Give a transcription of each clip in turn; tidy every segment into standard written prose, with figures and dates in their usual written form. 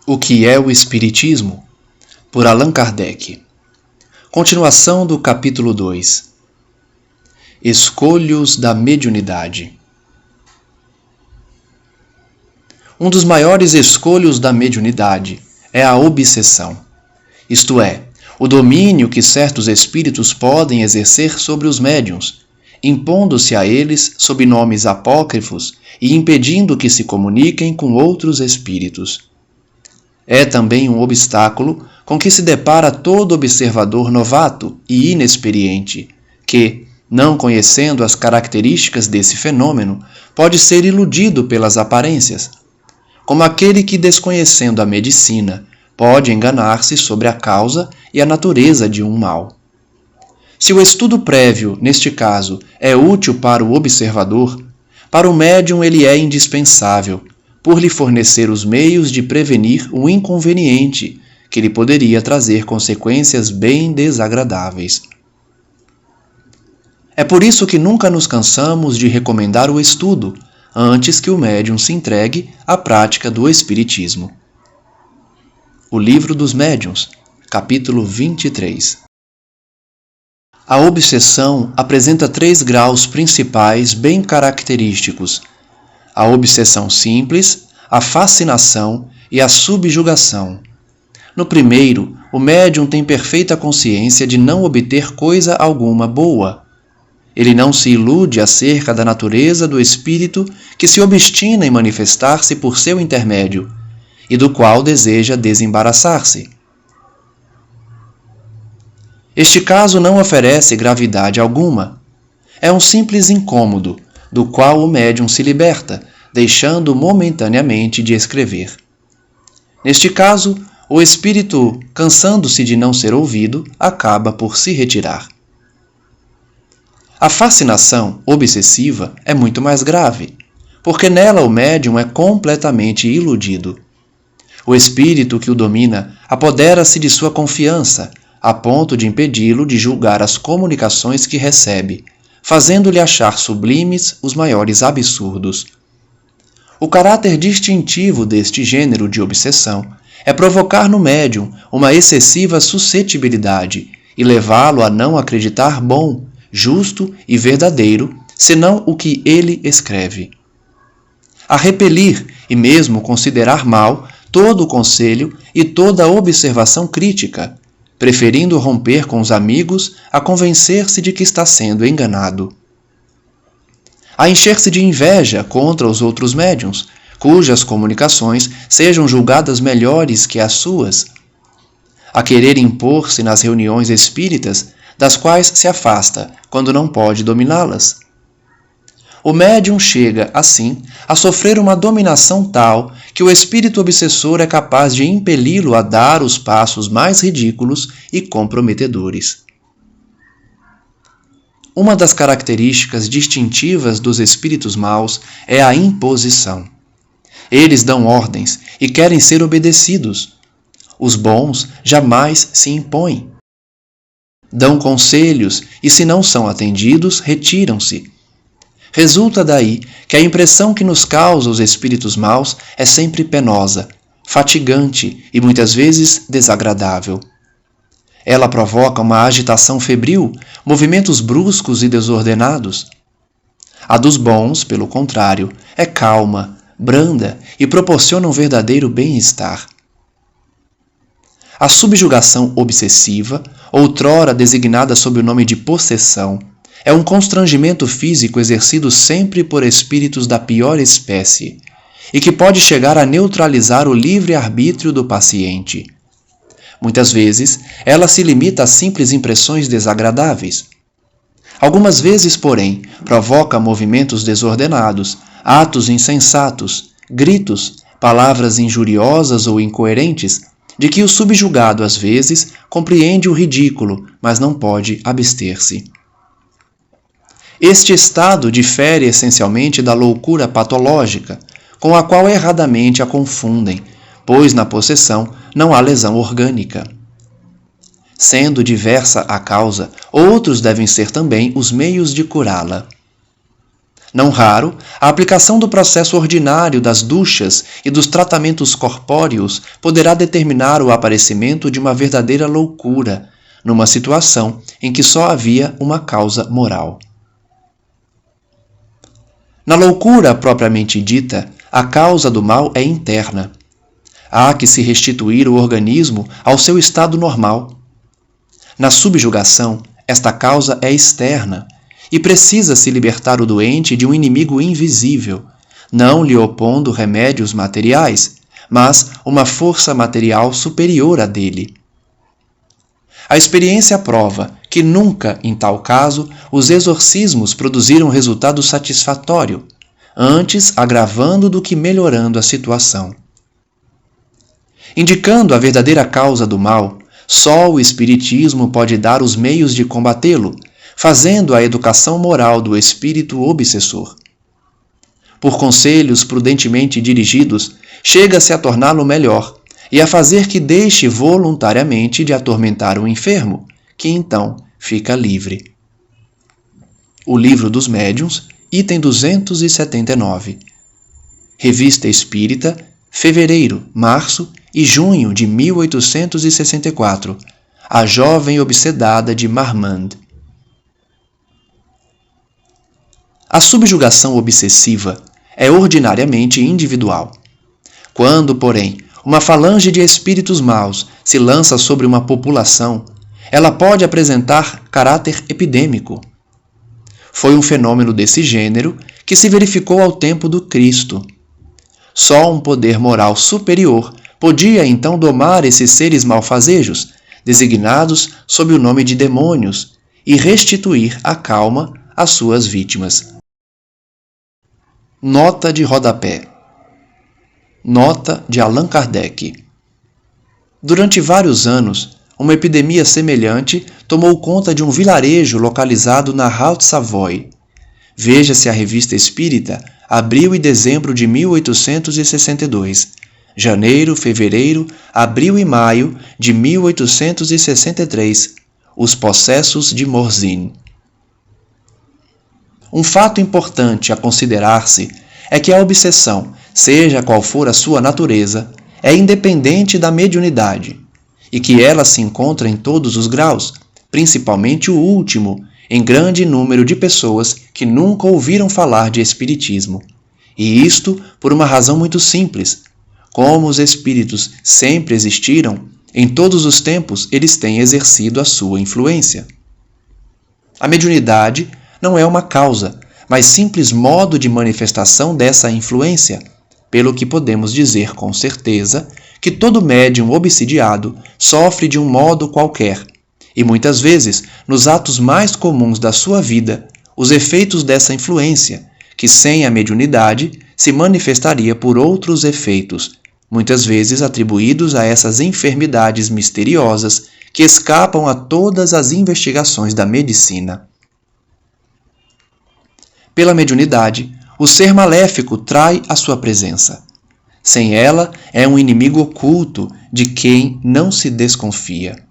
O que é o Espiritismo? Por Allan Kardec. Continuação do capítulo 2. Escolhos da mediunidade. Um dos maiores escolhos da mediunidade é a obsessão, isto é, o domínio que certos espíritos podem exercer sobre os médiuns, impondo-se a eles sob nomes apócrifos e impedindo que se comuniquem com outros espíritos. É também um obstáculo com que se depara todo observador novato e inexperiente, que, não conhecendo as características desse fenômeno, pode ser iludido pelas aparências, como aquele que, desconhecendo a medicina, pode enganar-se sobre a causa e a natureza de um mal. Se o estudo prévio, neste caso, é útil para o observador, para o médium ele é indispensável, por lhe fornecer os meios de prevenir o inconveniente que lhe poderia trazer consequências bem desagradáveis. É por isso que nunca nos cansamos de recomendar o estudo, antes que o médium se entregue à prática do Espiritismo. O Livro dos Médiuns, capítulo 23. A obsessão apresenta 3 graus principais bem característicos: a obsessão simples, a fascinação e a subjugação. No primeiro, o médium tem perfeita consciência de não obter coisa alguma boa. Ele não se ilude acerca da natureza do espírito que se obstina em manifestar-se por seu intermédio e do qual deseja desembaraçar-se. Este caso não oferece gravidade alguma. É um simples incômodo, do qual o médium se liberta, deixando momentaneamente de escrever. Neste caso, o espírito, cansando-se de não ser ouvido, acaba por se retirar. A fascinação obsessiva é muito mais grave, porque nela o médium é completamente iludido. O espírito que o domina apodera-se de sua confiança, a ponto de impedi-lo de julgar as comunicações que recebe, fazendo-lhe achar sublimes os maiores absurdos. O caráter distintivo deste gênero de obsessão é provocar no médium uma excessiva suscetibilidade e levá-lo a não acreditar bom, justo e verdadeiro, senão o que ele escreve. A repelir e mesmo considerar mal todo o conselho e toda a observação crítica, preferindo romper com os amigos a convencer-se de que está sendo enganado. A encher-se de inveja contra os outros médiuns, cujas comunicações sejam julgadas melhores que as suas. A querer impor-se nas reuniões espíritas, das quais se afasta quando não pode dominá-las. O médium chega, assim, a sofrer uma dominação tal que o espírito obsessor é capaz de impeli-lo a dar os passos mais ridículos e comprometedores. Uma das características distintivas dos espíritos maus é a imposição. Eles dão ordens e querem ser obedecidos. Os bons jamais se impõem. Dão conselhos e, se não são atendidos, retiram-se. Resulta daí que a impressão que nos causa os espíritos maus é sempre penosa, fatigante e muitas vezes desagradável. Ela provoca uma agitação febril, movimentos bruscos e desordenados. A dos bons, pelo contrário, é calma, branda e proporciona um verdadeiro bem-estar. A subjugação obsessiva, outrora designada sob o nome de possessão, é um constrangimento físico exercido sempre por espíritos da pior espécie e que pode chegar a neutralizar o livre-arbítrio do paciente. Muitas vezes, ela se limita a simples impressões desagradáveis. Algumas vezes, porém, provoca movimentos desordenados, atos insensatos, gritos, palavras injuriosas ou incoerentes, de que o subjugado, às vezes, compreende o ridículo, mas não pode abster-se. Este estado difere essencialmente da loucura patológica, com a qual erradamente a confundem, pois na possessão não há lesão orgânica. Sendo diversa a causa, outros devem ser também os meios de curá-la. Não raro, a aplicação do processo ordinário das duchas e dos tratamentos corpóreos poderá determinar o aparecimento de uma verdadeira loucura, numa situação em que só havia uma causa moral. Na loucura propriamente dita, a causa do mal é interna. Há que se restituir o organismo ao seu estado normal. Na subjugação, esta causa é externa e precisa se libertar o doente de um inimigo invisível, não lhe opondo remédios materiais, mas uma força material superior à dele. A experiência prova que nunca, em tal caso, os exorcismos produziram resultado satisfatório, antes agravando do que melhorando a situação. Indicando a verdadeira causa do mal, só o Espiritismo pode dar os meios de combatê-lo, fazendo a educação moral do espírito obsessor. Por conselhos prudentemente dirigidos, chega-se a torná-lo melhor e a fazer que deixe voluntariamente de atormentar o enfermo, que então fica livre. O Livro dos Médiuns, item 279. Revista Espírita, fevereiro, março e junho de 1864. A Jovem Obsedada de Marmande. A subjugação obsessiva é ordinariamente individual. Quando, porém, uma falange de espíritos maus se lança sobre uma população, ela pode apresentar caráter epidêmico. Foi um fenômeno desse gênero que se verificou ao tempo do Cristo. Só um poder moral superior podia então domar esses seres malfazejos, designados sob o nome de demônios, e restituir a calma às suas vítimas. Nota de rodapé. Nota de Allan Kardec. Durante vários anos, uma epidemia semelhante tomou conta de um vilarejo localizado na Haute-Savoie. Veja-se a Revista Espírita, abril e dezembro de 1862, janeiro, fevereiro, abril e maio de 1863, os possessos de Morzine. Um fato importante a considerar-se é que a obsessão, seja qual for a sua natureza, é independente da mediunidade, e que ela se encontra em todos os graus, principalmente o último, em grande número de pessoas que nunca ouviram falar de espiritismo. E isto por uma razão muito simples. Como os espíritos sempre existiram, em todos os tempos eles têm exercido a sua influência. A mediunidade não é uma causa, mas simples modo de manifestação dessa influência, pelo que podemos dizer com certeza que todo médium obsidiado sofre de um modo qualquer, e muitas vezes, nos atos mais comuns da sua vida, os efeitos dessa influência, que sem a mediunidade se manifestaria por outros efeitos, muitas vezes atribuídos a essas enfermidades misteriosas que escapam a todas as investigações da medicina. Pela mediunidade, o ser maléfico trai a sua presença. Sem ela, é um inimigo oculto de quem não se desconfia.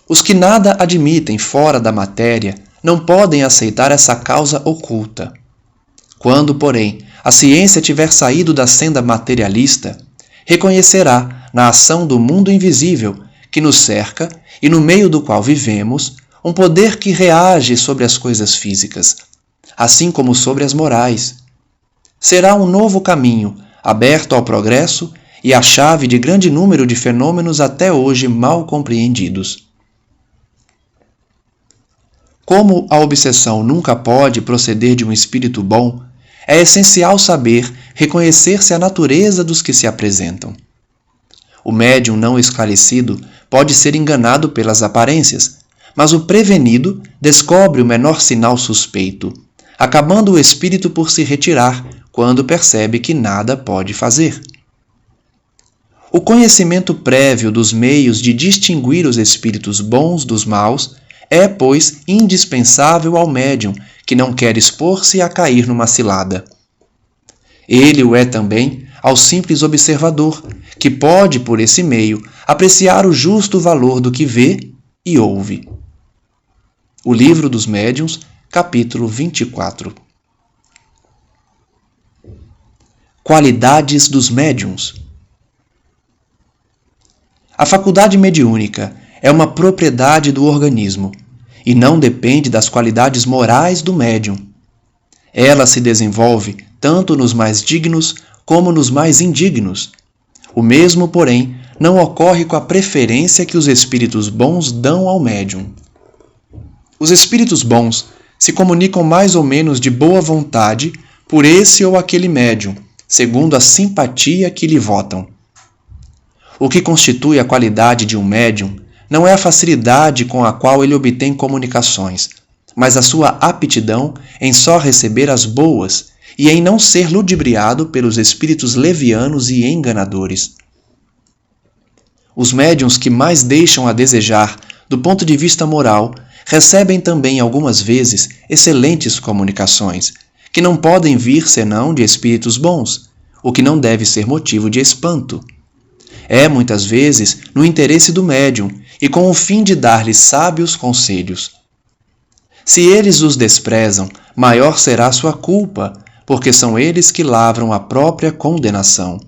Os que nada admitem fora da matéria não podem aceitar essa causa oculta. Quando, porém, a ciência tiver saído da senda materialista, reconhecerá na ação do mundo invisível que nos cerca e no meio do qual vivemos um poder que reage sobre as coisas físicas, assim como sobre as morais. Será um novo caminho, aberto ao progresso e a chave de grande número de fenômenos até hoje mal compreendidos. Como a obsessão nunca pode proceder de um espírito bom, é essencial saber reconhecer-se a natureza dos que se apresentam. O médium não esclarecido pode ser enganado pelas aparências, mas o prevenido descobre o menor sinal suspeito, acabando o espírito por se retirar quando percebe que nada pode fazer. O conhecimento prévio dos meios de distinguir os espíritos bons dos maus é, pois, indispensável ao médium que não quer expor-se a cair numa cilada. Ele o é também ao simples observador, que pode, por esse meio, apreciar o justo valor do que vê e ouve. O Livro dos Médiuns, capítulo 24. Qualidades dos médiuns. A faculdade mediúnica é uma propriedade do organismo e não depende das qualidades morais do médium. Ela se desenvolve tanto nos mais dignos como nos mais indignos. O mesmo, porém, não ocorre com a preferência que os espíritos bons dão ao médium. Os espíritos bons se comunicam mais ou menos de boa vontade por esse ou aquele médium, segundo a simpatia que lhe votam. O que constitui a qualidade de um médium não é a facilidade com a qual ele obtém comunicações, mas a sua aptidão em só receber as boas e em não ser ludibriado pelos espíritos levianos e enganadores. Os médiuns que mais deixam a desejar do ponto de vista moral recebem também algumas vezes excelentes comunicações, que não podem vir senão de espíritos bons, o que não deve ser motivo de espanto. É, muitas vezes, no interesse do médium e com o fim de dar-lhe sábios conselhos. Se eles os desprezam, maior será sua culpa, porque são eles que lavram a própria condenação.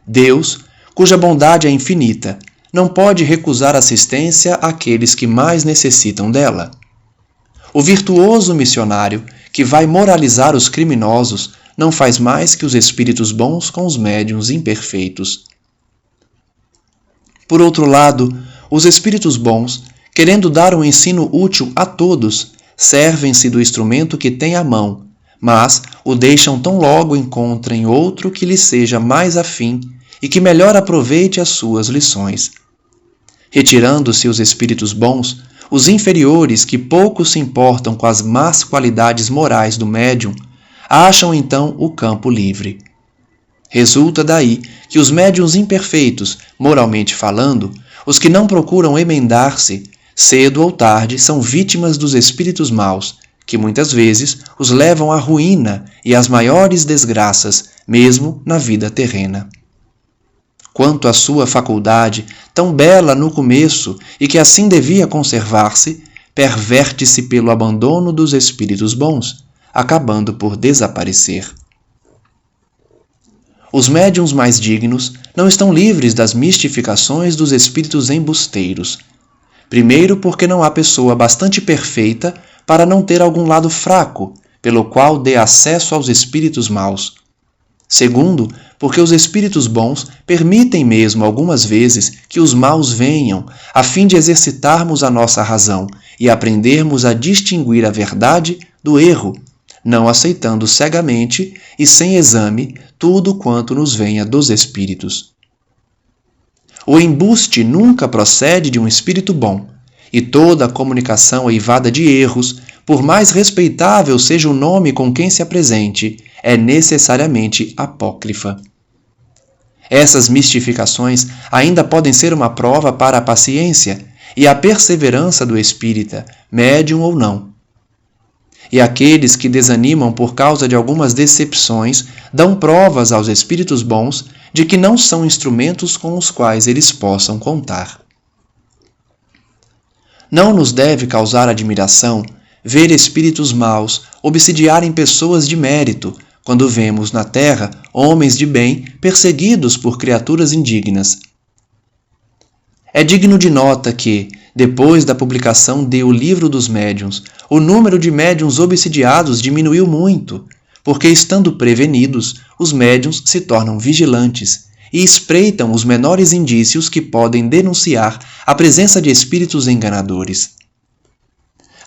Deus, cuja bondade é infinita, não pode recusar assistência àqueles que mais necessitam dela. O virtuoso missionário, que vai moralizar os criminosos, não faz mais que os espíritos bons com os médiuns imperfeitos. Por outro lado, os espíritos bons, querendo dar um ensino útil a todos, servem-se do instrumento que têm à mão, mas o deixam tão logo encontrem outro que lhe seja mais afim e que melhor aproveite as suas lições. Retirando-se os espíritos bons, os inferiores, que pouco se importam com as más qualidades morais do médium, acham então o campo livre. Resulta daí que os médiuns imperfeitos, moralmente falando, os que não procuram emendar-se, cedo ou tarde são vítimas dos espíritos maus, que muitas vezes os levam à ruína e às maiores desgraças, mesmo na vida terrena. Quanto à sua faculdade, tão bela no começo e que assim devia conservar-se, perverte-se pelo abandono dos espíritos bons, acabando por desaparecer. Os médiuns mais dignos não estão livres das mistificações dos espíritos embusteiros. Primeiro, porque não há pessoa bastante perfeita para não ter algum lado fraco, pelo qual dê acesso aos espíritos maus. Segundo, porque os espíritos bons permitem mesmo algumas vezes que os maus venham, a fim de exercitarmos a nossa razão e aprendermos a distinguir a verdade do erro, não aceitando cegamente e sem exame tudo quanto nos venha dos espíritos. O embuste nunca procede de um espírito bom, e toda a comunicação eivada de erros, por mais respeitável seja o nome com quem se apresente, é necessariamente apócrifa. Essas mistificações ainda podem ser uma prova para a paciência e a perseverança do espírita, médium ou não. E aqueles que desanimam por causa de algumas decepções dão provas aos espíritos bons de que não são instrumentos com os quais eles possam contar. Não nos deve causar admiração ver espíritos maus obsidiarem pessoas de mérito, quando vemos na terra homens de bem perseguidos por criaturas indignas. É digno de nota que, depois da publicação de O Livro dos Médiuns, o número de médiuns obsidiados diminuiu muito, porque, estando prevenidos, os médiuns se tornam vigilantes e espreitam os menores indícios que podem denunciar a presença de espíritos enganadores.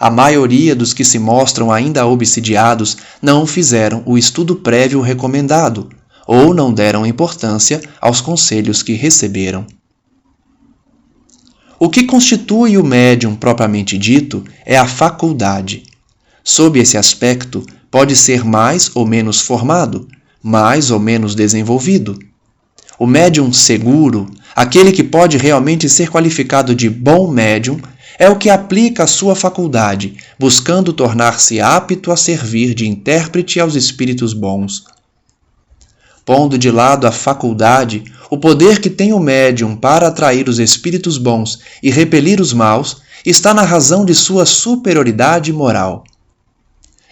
A maioria dos que se mostram ainda obsidiados não fizeram o estudo prévio recomendado, ou não deram importância aos conselhos que receberam. O que constitui o médium propriamente dito é a faculdade. Sob esse aspecto, pode ser mais ou menos formado, mais ou menos desenvolvido. O médium seguro, aquele que pode realmente ser qualificado de bom médium, é o que aplica a sua faculdade, buscando tornar-se apto a servir de intérprete aos espíritos bons. Pondo de lado a faculdade, o poder que tem o médium para atrair os espíritos bons e repelir os maus está na razão de sua superioridade moral.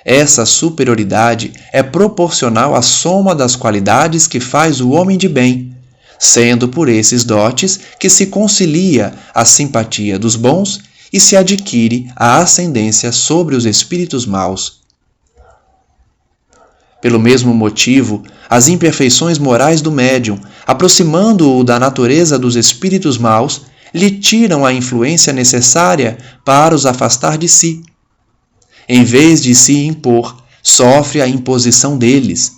Essa superioridade é proporcional à soma das qualidades que faz o homem de bem, sendo por esses dotes que se concilia a simpatia dos bons e se adquire a ascendência sobre os espíritos maus. Pelo mesmo motivo, as imperfeições morais do médium, aproximando-o da natureza dos espíritos maus, lhe tiram a influência necessária para os afastar de si. Em vez de se impor, sofre a imposição deles.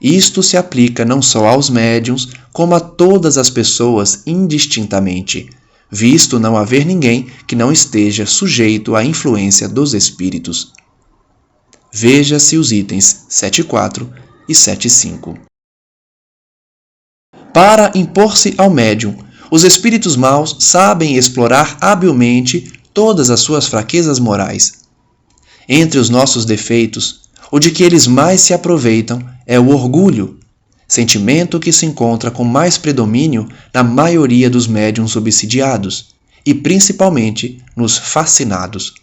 Isto se aplica não só aos médiuns, como a todas as pessoas indistintamente, visto não haver ninguém que não esteja sujeito à influência dos espíritos. Veja-se os itens 7.4 e 7.5. Para impor-se ao médium, os espíritos maus sabem explorar habilmente todas as suas fraquezas morais. Entre os nossos defeitos, o de que eles mais se aproveitam é o orgulho, sentimento que se encontra com mais predomínio na maioria dos médiuns obsidiados e principalmente nos fascinados.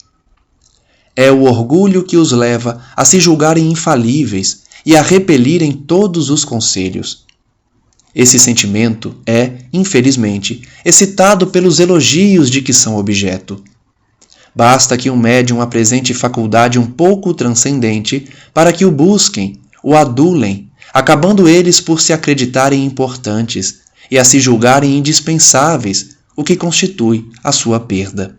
É o orgulho que os leva a se julgarem infalíveis e a repelirem todos os conselhos. Esse sentimento é, infelizmente, excitado pelos elogios de que são objeto. Basta que um médium apresente faculdade um pouco transcendente para que o busquem, o adulem, acabando eles por se acreditarem importantes e a se julgarem indispensáveis, o que constitui a sua perda.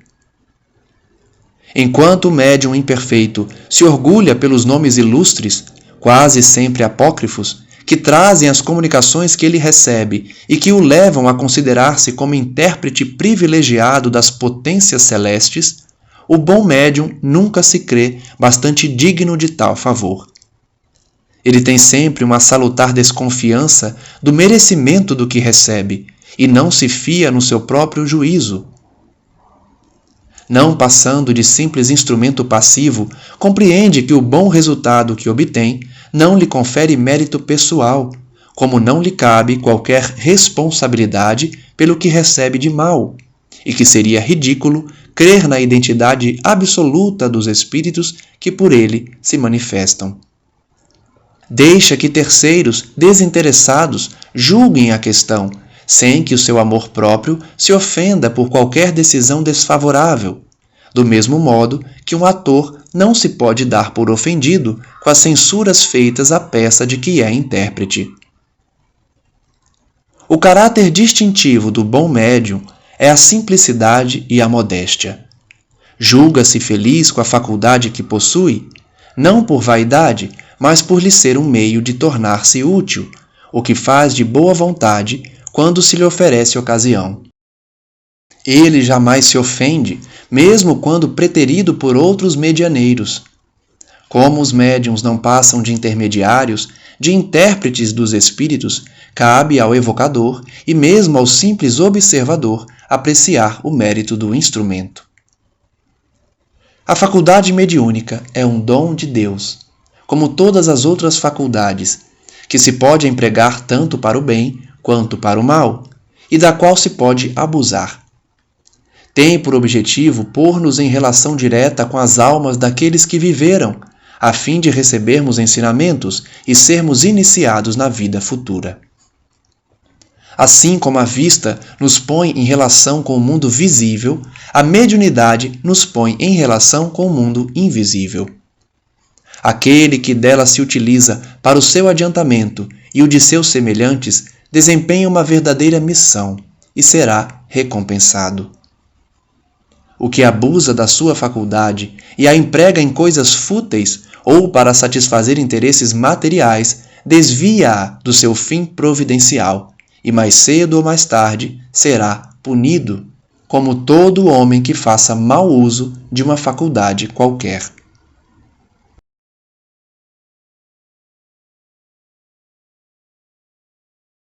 Enquanto o médium imperfeito se orgulha pelos nomes ilustres, quase sempre apócrifos, que trazem as comunicações que ele recebe e que o levam a considerar-se como intérprete privilegiado das potências celestes, o bom médium nunca se crê bastante digno de tal favor. Ele tem sempre uma salutar desconfiança do merecimento do que recebe e não se fia no seu próprio juízo. Não passando de simples instrumento passivo, compreende que o bom resultado que obtém não lhe confere mérito pessoal, como não lhe cabe qualquer responsabilidade pelo que recebe de mal, e que seria ridículo crer na identidade absoluta dos espíritos que por ele se manifestam. Deixa que terceiros, desinteressados, julguem a questão, sem que o seu amor próprio se ofenda por qualquer decisão desfavorável, do mesmo modo que um ator não se pode dar por ofendido com as censuras feitas à peça de que é intérprete. O caráter distintivo do bom médium é a simplicidade e a modéstia. Julga-se feliz com a faculdade que possui, não por vaidade, mas por lhe ser um meio de tornar-se útil, o que faz de boa vontade quando se lhe oferece ocasião. Ele jamais se ofende, mesmo quando preterido por outros medianeiros. Como os médiuns não passam de intermediários, de intérpretes dos espíritos, cabe ao evocador e mesmo ao simples observador apreciar o mérito do instrumento. A faculdade mediúnica é um dom de Deus, como todas as outras faculdades, que se pode empregar tanto para o bem quanto para o mal, e da qual se pode abusar. Tem por objetivo pôr-nos em relação direta com as almas daqueles que viveram, a fim de recebermos ensinamentos e sermos iniciados na vida futura. Assim como a vista nos põe em relação com o mundo visível, a mediunidade nos põe em relação com o mundo invisível. Aquele que dela se utiliza para o seu adiantamento e o de seus semelhantes desempenha uma verdadeira missão e será recompensado. O que abusa da sua faculdade e a emprega em coisas fúteis ou para satisfazer interesses materiais, desvia-a do seu fim providencial e mais cedo ou mais tarde será punido, como todo homem que faça mau uso de uma faculdade qualquer.